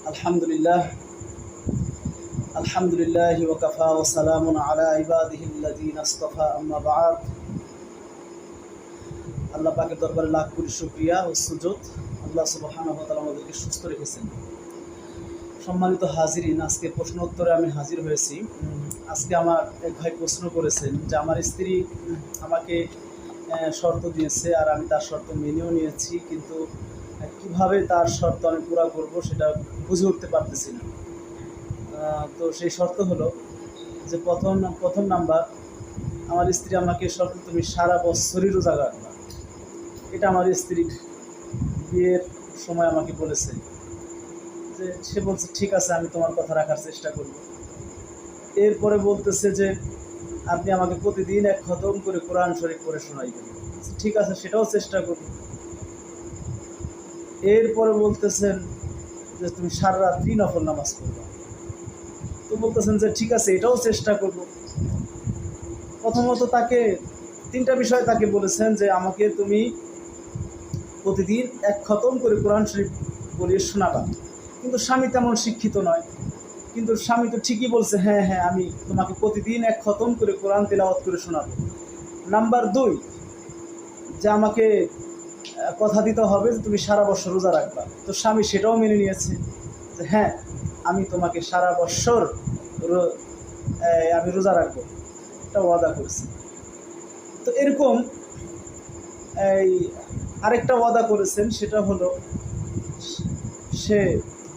আলহামদুলিল্লাহ আলহামদুলিল্লাহ ওয়াকাফা ওয়া সালামুন আলা ইবাদিহিল্লাযীনা ইসতাফা আম্মা বা'দ। আল্লাহ পাকের দরবারে লাখ কোটি শুকরিয়া ও সুজুদ। আল্লাহ সুবহানাহু ওয়া তাআলা আমাদেরকে সুস্থ রেখেছেন। সম্মানিত হাজিরিন, আজকে প্রশ্ন উত্তরে আমি হাজির হয়েছি। আজকে আমার এক ভাই প্রশ্ন করেছেন যে আমার স্ত্রী আমাকে শর্ত দিয়েছে আর আমি তার শর্ত মেনেও নিয়েছি, কিন্তু কিভাবে তার শর্ত আমি পুরা করব সেটা বুঝে উঠতে পারতেছি না। তো সেই শর্ত হলো যে প্রথম নাম্বার, আমার স্ত্রী আমাকে শর্ত তুমি সারা বছরই রোজা রাখবা। এটা আমার স্ত্রী বিয়ের সময় আমাকে বলেছে, যে সে বলছে ঠিক আছে আমি তোমার কথা রাখার চেষ্টা করব। এরপরে বলতেছে যে আপনি আমাকে প্রতিদিন এক খতম করে কোরআন শরীফ পড়ে শোনাইবেন। ঠিক আছে, সেটাও চেষ্টা করব। এরপরে বলতেছেন যে তুমি সারা রাত্রি নফল নামাজ পড়বা। তো বলতেছেন যে ঠিক আছে, এটাও চেষ্টা করব। প্রথমত তাকে তিনটা বিষয় তাকে বলেছেন যে আমাকে তুমি প্রতিদিন এক খতম করে কোরআন শরীফ পড়িয়ে শোনাবা। কিন্তু স্বামী তেমন শিক্ষিত নয়, কিন্তু স্বামী তো ঠিকই বলছে হ্যাঁ হ্যাঁ আমি তোমাকে প্রতিদিন এক খতম করে কোরআন তিলাওয়াত করে শোনাবো। নাম্বার 2, যে আমাকে কথা দিতে হবে যে তুমি সারা বছর রোজা রাখবা। তো স্বামী সেটাও মেনে নিয়েছে যে হ্যাঁ আমি তোমাকে সারা বছর আমি রোজা রাখবো, এটা ওয়াদা করেছি। তো এরকম আরেকটা ওয়াদা করেছেন, সেটা হলো সে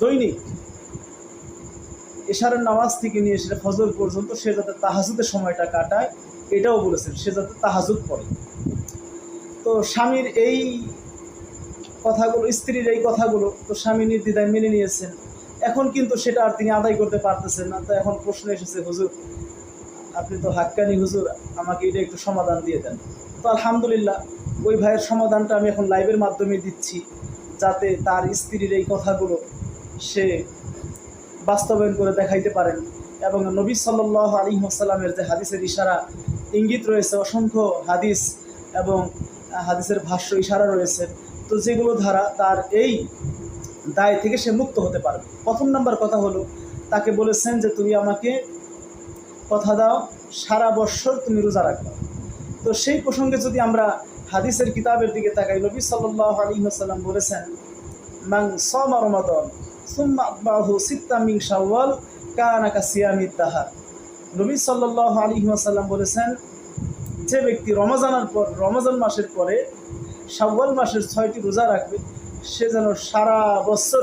দৈনিক এশারের নামাজ থেকে নিয়ে সেটা ফজর পর্যন্ত সে যাতে তাহাজ্জুদের সময়টা কাটায়, এটাও বলেছেন সে যাতে তাহাজ্জুদ পড়ে। তো স্বামীর এই কথাগুলো, স্ত্রীর এই কথাগুলো তো স্বামী নির্দ্বিধায় মেনে নিয়েছেন। এখন কিন্তু সেটা আর তিনি আদায় করতে পারতেছেন না। তো এখন প্রশ্ন এসেছে, হুজুর আপনি তো হাক্কানি হুজুর, আমাকে এটা একটু সমাধান দিয়ে দেন। তো আলহামদুলিল্লাহ ওই ভাইয়ের সমাধানটা আমি এখন লাইভের মাধ্যমে দিচ্ছি, যাতে তার স্ত্রীর এই কথাগুলো সে বাস্তবায়ন করে দেখাইতে পারেন। এবং নবী সাল্লাল্লাহু আলাইহি ওয়াসাল্লামের যে হাদিসের ইশারা ইঙ্গিত রয়েছে, অসংখ্য হাদিস এবং হাদিসের ভাষ্য ইশারা রয়েছে, তো যেগুলো দ্বারা তার এই দায় থেকে সে মুক্ত হতে পারবে। প্রথম নাম্বার কথা হলো, তাকে বলেছেন যে তুমি আমাকে কথা দাও সারা বছর তুমি রোজা রাখবে। তো সেই প্রসঙ্গে যদি আমরা হাদিসের কিতাবের দিকে তাকাই, নবী সাল্লাল্লাহু আলাইহি ওয়াসাল্লাম বলেছেন মান সামা রমাদান সুম্মা আতবাহু সিত্তাম মিন শাওয়াল কানা কাসিয়ামিদ দাহর। নবী সাল্লাল্লাহু আলাইহি ওয়াসাল্লাম বলেছেন যে ব্যক্তি রমজান মাসের পরে শাওয়াল মাসের 6টি রোজা রাখবে, সে যেন সারা বছর